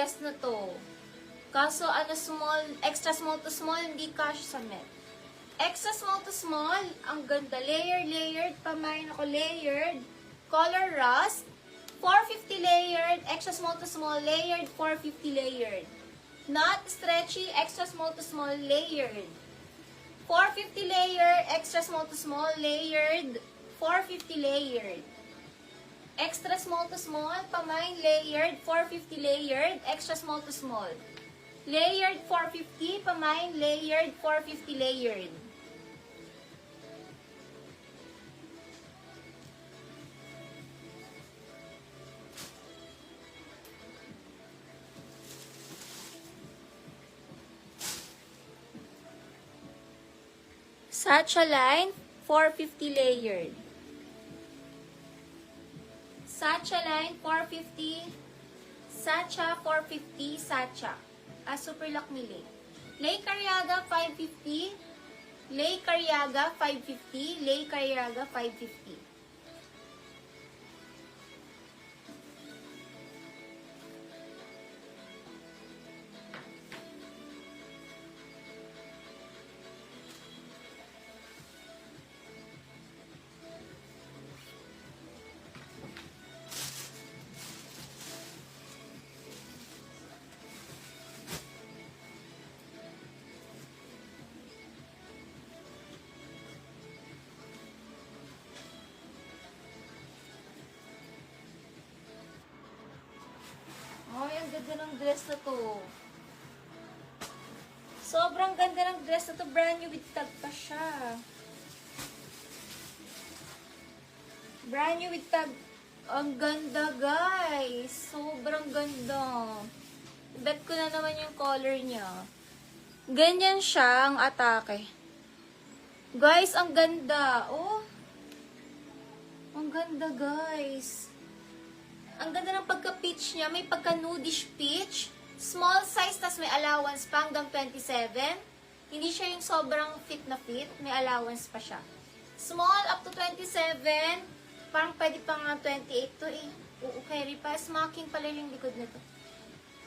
dress na to. Kaso, extra small to small, hindi kasya sa met. Extra small to small, ang ganda. Layered, pamain ako, layered. Color rust, 450 layered, extra small to small, layered, 450 layered. Not stretchy, extra small to small, layered. 450 layer, extra small to small, layered, 450 layered. Extra small to small, pamain layered, 450 layered, extra small to small. Layered 450, pamain layered 450 layered. Sacha line 450 layered. Sacha line 450. Sacha 450 Sacha. Super lock ni Lay. Lay Cariaga 550. Lay Cariaga 550. Lay Cariaga 550. Ay, ang ganda ng dress na to. Sobrang ganda ng dress na to. Brand new with tag pa siya. Brand new with tag. Ang ganda, guys. Sobrang ganda. Bet ko na naman yung color niya. Ganyan siya ang atake. Guys, ang ganda. Oh. Ang ganda, guys. Ang ganda ng pagka-peach niya. May pagka-nudish peach. Small size, tas may allowance pa hanggang 27. Hindi siya yung sobrang fit na fit. May allowance pa siya. Small up to 27. Parang pwede pa nga 28 to eh. Oo, carry pa. Smocking pala yung likod nito.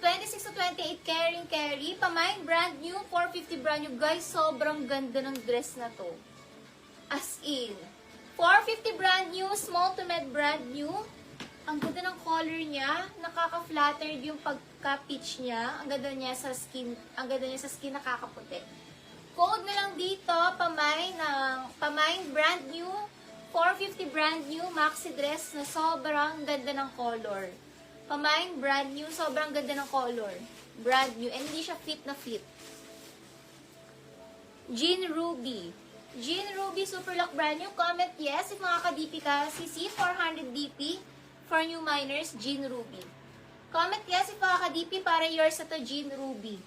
26 to 28, carry. Pamain, brand new. 450 brand new. Guys, sobrang ganda ng dress na to. As in. 450 brand new. Small to med brand new. Ang ganda ng color niya, nakaka-flattered yung pagka-peach niya. Ang ganda niya sa skin, nakakaputi. Code na lang dito, pamain brand new, 450 brand new maxi dress na sobrang ganda ng color. Pamain brand new, sobrang ganda ng color. Brand new, and hindi siya fit na fit. Jean Ruby. Jean Ruby Super Lock brand new. Comment yes if makaka-DP ka. CC 400 DP. For new miners, Jean Ruby. Comment yes if makaka-DP para yours sa to, Jean Ruby.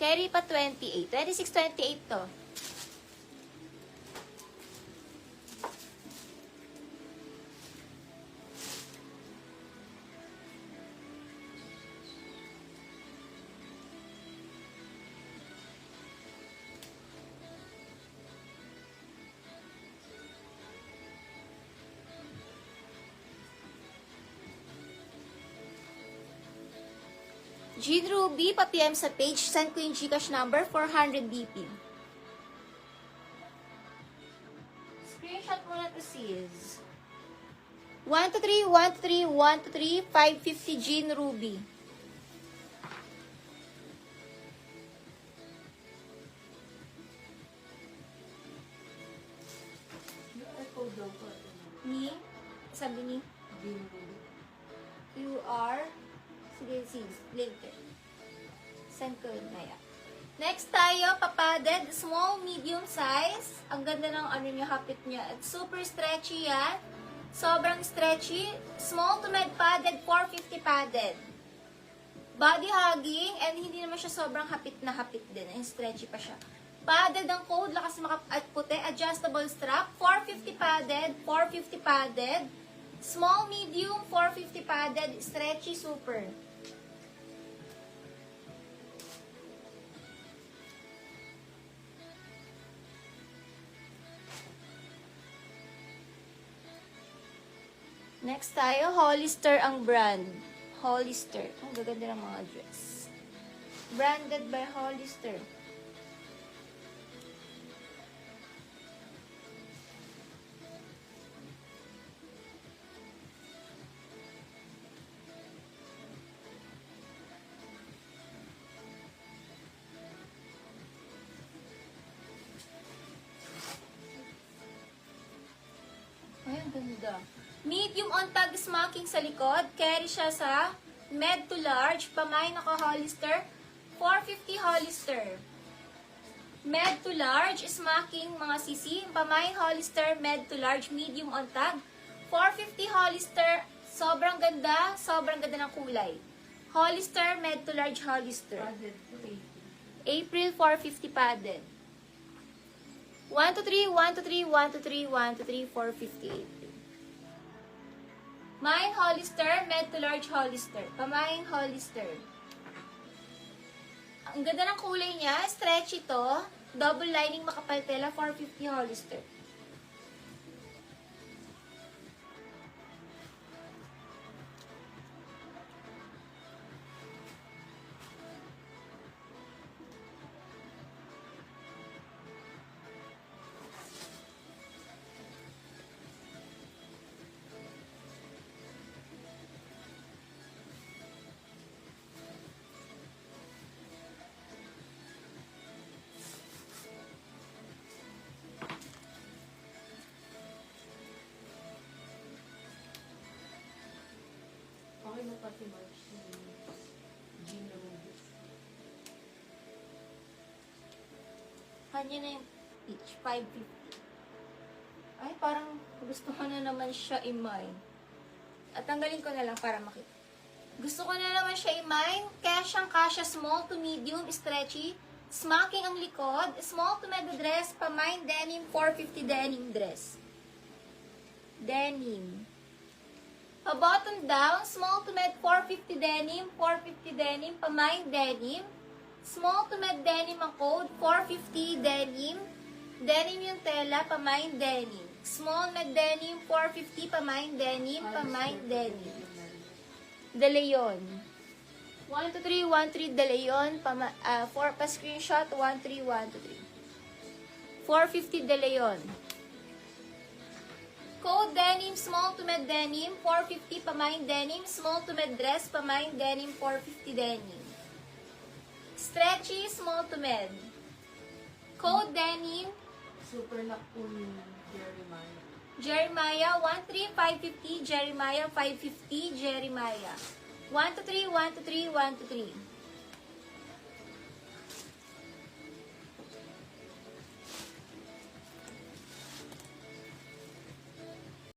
Carry pa 28. 26, 28 to. Jean Ruby, pa-PM sa page. Send ko yung Gcash number, 400 DP. Screenshot mo na to, sis. 123, 123, 123, 550 Jean Ruby. Ni? Sabi ni? Jean Ruby. QR. Sige, link it. Send ko yun na yan. Next tayo, papadded. Small, medium size. Ang ganda ng ano niya, hapit niya. At super stretchy yan. Sobrang stretchy. Small to med padded, 450 padded. Body hugging, and hindi naman siya sobrang hapit na hapit din. And stretchy pa siya. Padded ang code, lakas at puti. Adjustable strap, 450 padded, 450 padded. Small, medium, 450 padded, stretchy, super. Next tayo, Hollister ang brand. Hollister. Ang gaganda ng mga dress. Branded by Hollister. Ay, ang ganda. Medium on tag smocking sa likod. Carry siya sa med to large. Pamay naka-Hollister. 450 Hollister. Med to large, smocking mga sisi. Pamay Hollister, med to large, medium on tag. 450 Hollister. Sobrang ganda ng kulay. Hollister, med to large Hollister. April 450 padded. 1 to 3, 1 to 3, 1 to 3, 1 to 3, 458. Mine Hollister, med to large Hollister. Pamain Hollister. Ang ganda ng kulay niya, stretchy to. Double lining makapal tela, 450 Hollister. Okay mo pati March ni Gina Rubis. Kanya na yung each, 550. Ay, parang gusto ko na naman siya i-mine. At tanggalin ko na lang para makita. Gusto ko na naman siya i-mine. Kasya small to medium, stretchy. Smocking ang likod. Small to mega dress, pa-mine denim, 450 denim dress. Denim. Pa-bottom down, small to med 450 denim, 450 denim, pa-mine denim. Small to med denim ang code, 450 denim. Denim yung tela, pa-mine denim. Small med denim, 450, pa-mine denim, pa-mine denim. De Leon. 1 to 3, 1 3, De Leon. 4 pa-screenshot, 1 3, 1 to 3. 450 De Leon. Code denim, small to med denim, 450 pamain denim, small to med dress, pamain denim, 450 denim. Stretchy, small to med. Code denim, Super lock po ni Jeremiah. Jeremiah, 13550, Jeremiah, 550, Jeremiah. 1 to 3, 1 to 3, 1 to 3.